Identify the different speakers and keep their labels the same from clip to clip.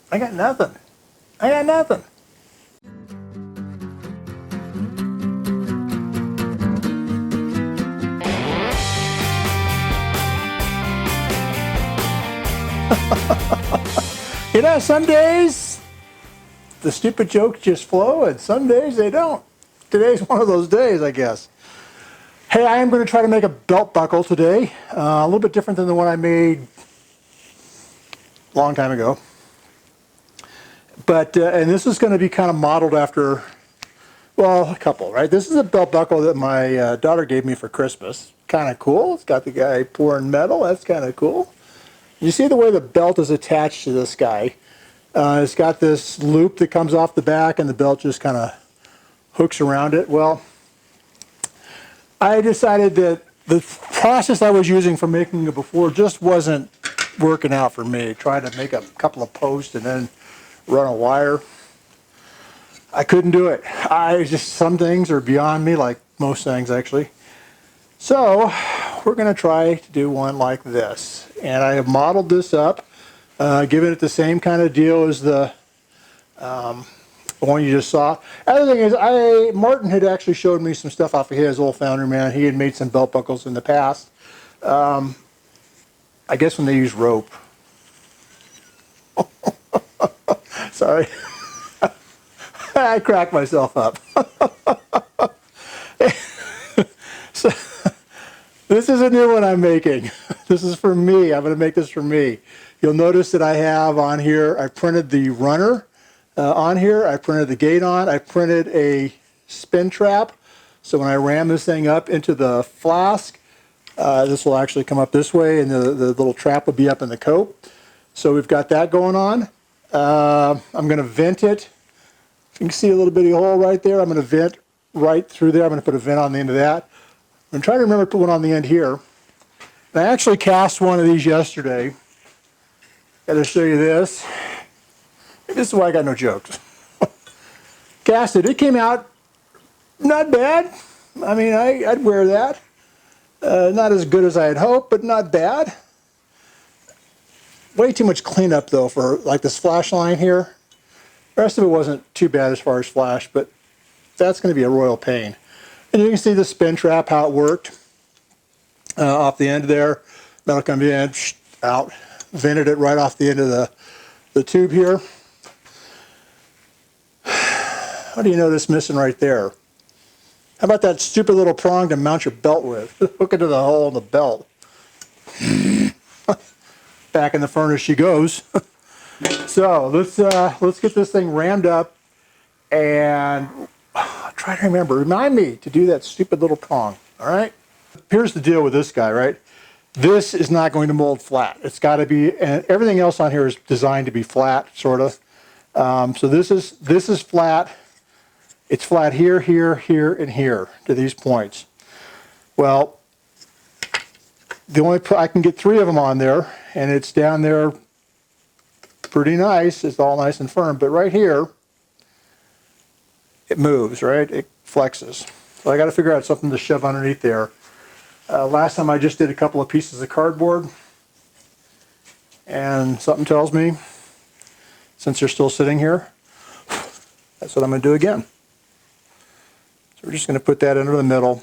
Speaker 1: I got nothing. I got nothing. You know, some days the stupid jokes just flow and some days they don't. Today's one of those days, I guess. Hey, I am going to try to make a belt buckle today. A little bit different than the one I made a long time ago. But, and this is going to be kind of modeled after, well, a couple, right? This is a belt buckle that my daughter gave me for Christmas. Kind of cool. It's got the guy pouring metal. That's kind of cool. You see the way the belt is attached to this guy. It's got this loop that comes off the back and the belt just kind of hooks around it. Well, I decided that the process I was using for making it before just wasn't working out for me. Tried to make a couple of posts and then run a wire. I couldn't do it. Some things are beyond me, like most things actually. So we're going to try to do one like this. And I have modeled this up, given it the same kind of deal as the one you just saw. Other thing is, Martin had actually showed me some stuff off of his old Foundry Man. He had made some belt buckles in the past. I guess when they use rope. Sorry. I cracked myself up. So, this is a new one I'm making. This is for me. I'm going to make this for me. You'll notice that I have on here, I printed the runner on here. I printed the gate on. I printed a spin trap. So when I ram this thing up into the flask, this will actually come up this way and the little trap will be up in the coat. So we've got that going on. I'm going to vent it. You can see a little bitty hole right there. I'm going to vent right through there. I'm going to put a vent on the end of that. I'm trying to remember to put one on the end here. And I actually cast one of these yesterday. Got to show you this. This is why I got no jokes. Cast it. It came out not bad. I mean, I'd wear that. Not as good as I had hoped, but not bad. Way too much cleanup though for like this flash line here. The rest of it wasn't too bad as far as flash, but that's going to be a royal pain. And you can see the spin trap, how it worked. Off the end there, metal comes in, out, vented it right off the end of the tube here. What do you notice missing right there? How about that stupid little prong to mount your belt with? Hook it to the hole in the belt. Back in the furnace she goes. So let's get this thing rammed up and try to remind me to do that stupid little prong. All right. Here's the deal with this guy, right? This is not going to mold flat. It's got to be, and everything else on here is designed to be flat, sort of. So this is flat. It's flat here, here, here, and here to these points. Well, I can get 3 of them on there, and it's down there pretty nice. It's all nice and firm, but right here, it moves, right? It flexes. So I got to figure out something to shove underneath there. Last time I just did a couple of pieces of cardboard, and something tells me, since they're still sitting here, that's what I'm going to do again. So we're just going to put that into the middle.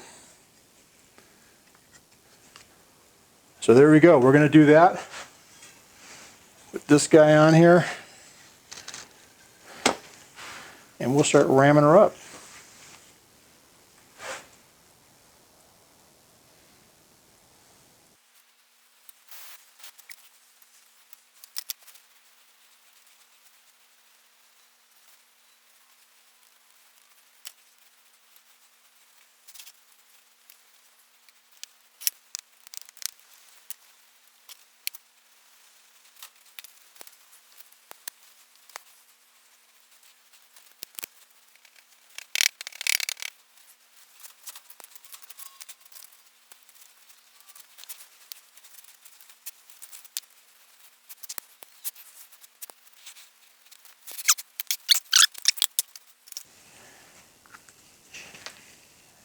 Speaker 1: So there we go. We're going to do that. Put this guy on here, and we'll start ramming her up.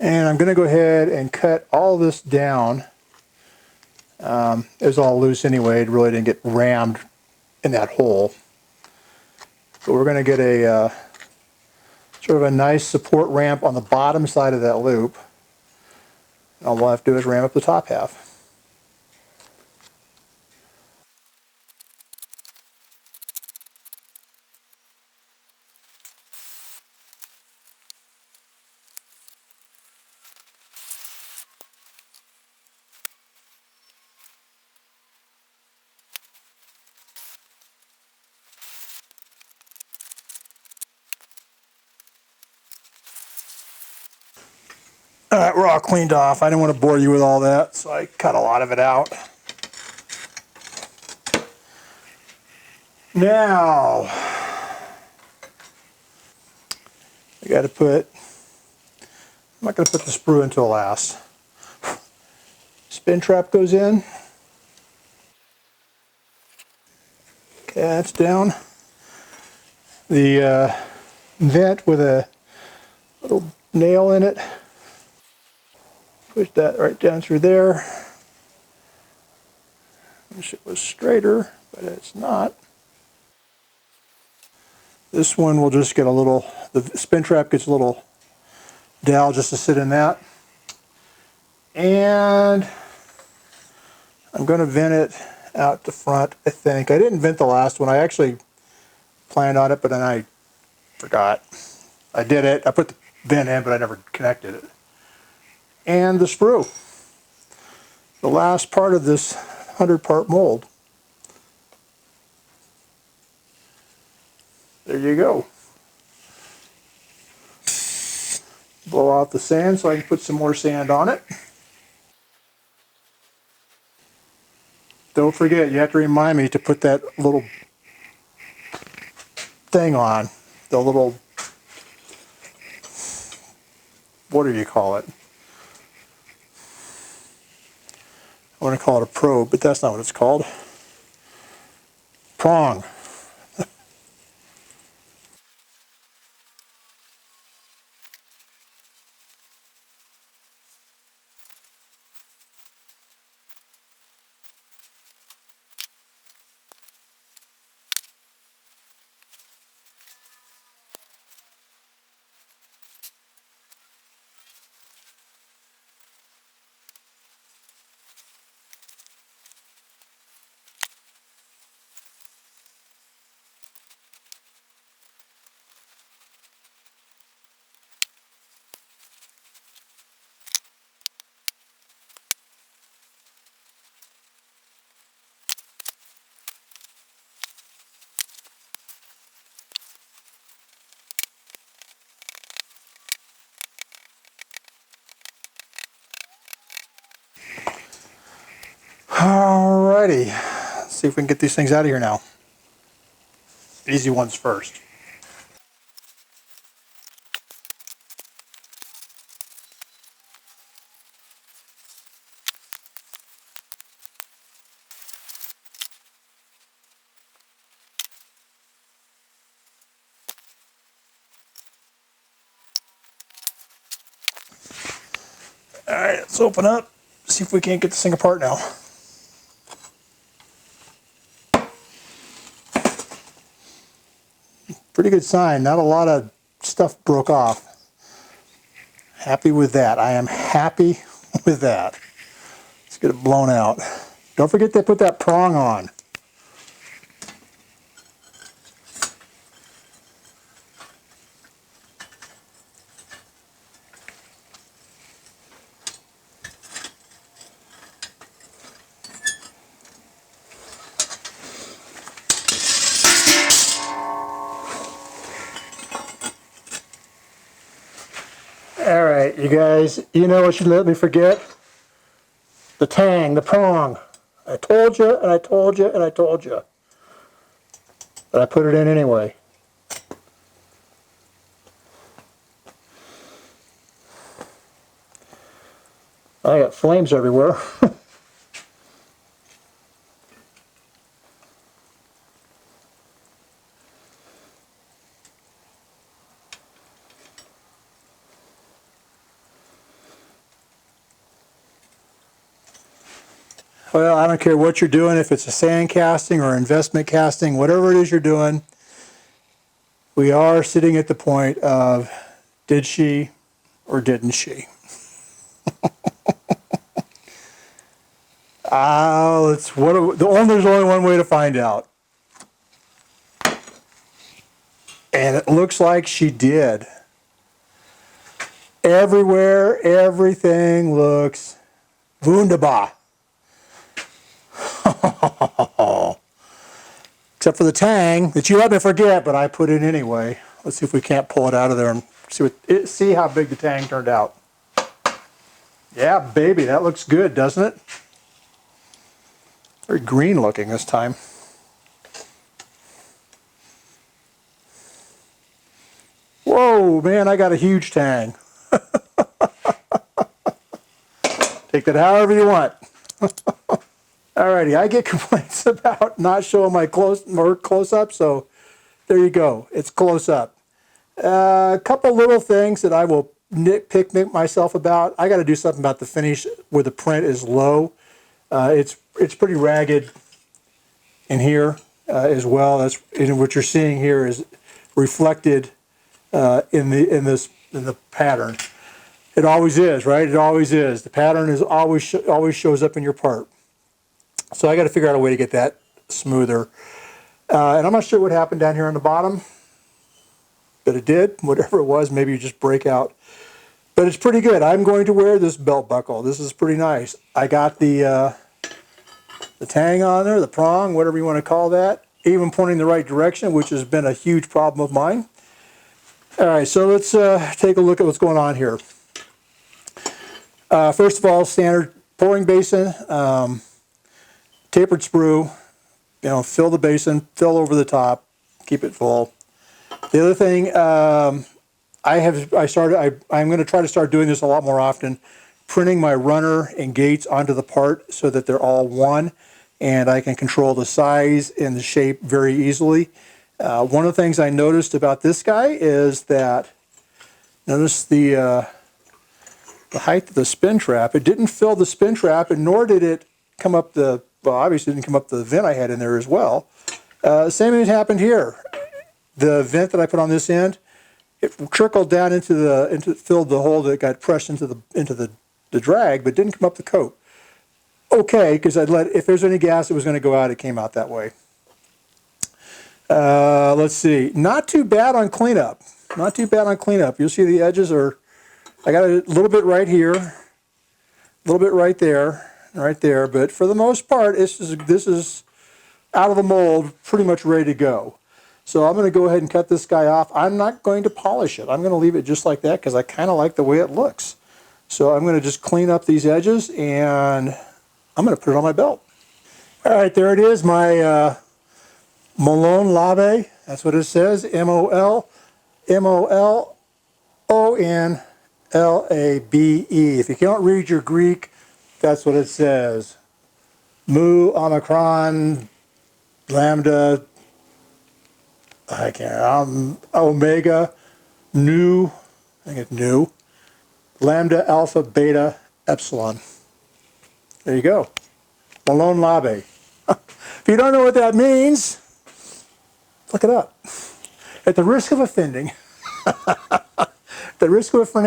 Speaker 1: And I'm going to go ahead and cut all this down. It was all loose anyway. It really didn't get rammed in that hole. But we're going to get a sort of a nice support ramp on the bottom side of that loop. And all we'll have to do is ram up the top half. All right, we're all cleaned off. I didn't want to bore you with all that, so I cut a lot of it out. Now, I got to put, I'm not going to put the sprue until last. Spin trap goes in. Okay, that's down. The vent with a little nail in it. Push that right down through there. Wish it was straighter, but it's not. This one will just get a little, the spin trap gets a little dowel just to sit in that. And I'm going to vent it out the front, I think. I didn't vent the last one. I actually planned on it, but then I forgot. I did it. I put the vent in, but I never connected it. And the sprue. The last part of this 100-part mold. There you go. Blow out the sand so I can put some more sand on it. Don't forget, you have to remind me to put that little thing on. The little, what do you call it? I want to call it a probe, but that's not what it's called. Prong. Alrighty, let's see if we can get these things out of here now. Easy ones first. Alright, let's open up, see if we can't get this thing apart now. Pretty good sign, not a lot of stuff broke off. Happy with that. I am happy with that. Let's get it blown out. Don't forget to put that prong on. Alright, you guys, you know what you let me forget? The tang, the prong. I told you, and I told you, and I told you. But I put it in anyway. I got flames everywhere. Well, I don't care what you're doing, if it's a sand casting or investment casting, whatever it is you're doing, we are sitting at the point of did she or didn't she? There's only one way to find out. And it looks like she did. Everywhere, everything looks wunderbar. Except for the tang that you let me forget, but I put in anyway. Let's see if we can't pull it out of there and see how big the tang turned out. Yeah, baby, that looks good, doesn't it? Very green looking this time. Whoa, man, I got a huge tang. Take that however you want. Alrighty, I get complaints about not showing my close-up, so there you go. It's close-up. A couple little things that I will nitpick myself about. I got to do something about the finish where the print is low. It's pretty ragged in here as well. That's what you're seeing here is reflected in the pattern. It always is, right? It always is. The pattern is always shows up in your part. So I got to figure out a way to get that smoother. And I'm not sure what happened down here on the bottom, but it did. Whatever it was, maybe you just break out. But it's pretty good. I'm going to wear this belt buckle. This is pretty nice. I got the tang on there, the prong, whatever you want to call that, even pointing the right direction, which has been a huge problem of mine. All right, so let's take a look at what's going on here. First of all, standard pouring basin, tapered sprue. Fill the basin, fill over the top, keep it full. The other thing, I'm going to try to start doing this a lot more often, printing my runner and gates onto the part so that they're all one, and I can control the size and the shape very easily. One of the things I noticed about this guy is that, notice the height of the spin trap. It didn't fill the spin trap, and nor did it come up obviously didn't come up the vent I had in there as well. Same thing happened here. The vent that I put on this end, it trickled down filled the hole that got pressed into the drag, but didn't come up the coat. Okay, because if there's any gas that was going to go out, it came out that way. Let's see. Not too bad on cleanup. Not too bad on cleanup. You'll see the edges I got a little bit right here, a little bit right there, but for the most part, this is out of the mold, pretty much ready to go. So I'm going to go ahead and cut this guy off. I'm not going to polish it. I'm going to leave it just like that because I kind of like the way it looks. So I'm going to just clean up these edges and I'm going to put it on my belt. All right, there it is, my Molon Labe. That's what it says, M-O-L-M-O-L-O-N-L-A-B-E. If you can't read your Greek, that's what it says. Mu, Omicron, Lambda, Omega, Nu, I think it's Nu, Lambda, Alpha, Beta, Epsilon. There you go. Molon Labe. If you don't know what that means, look it up. At the risk of offending,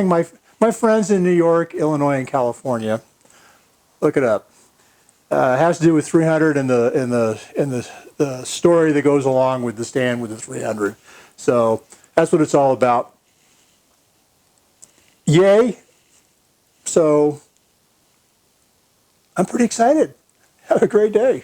Speaker 1: my friends in New York, Illinois, and California, look it up. It has to do with 300 and the story that goes along with the stand with the 300. So that's what it's all about. Yay! So I'm pretty excited. Have a great day.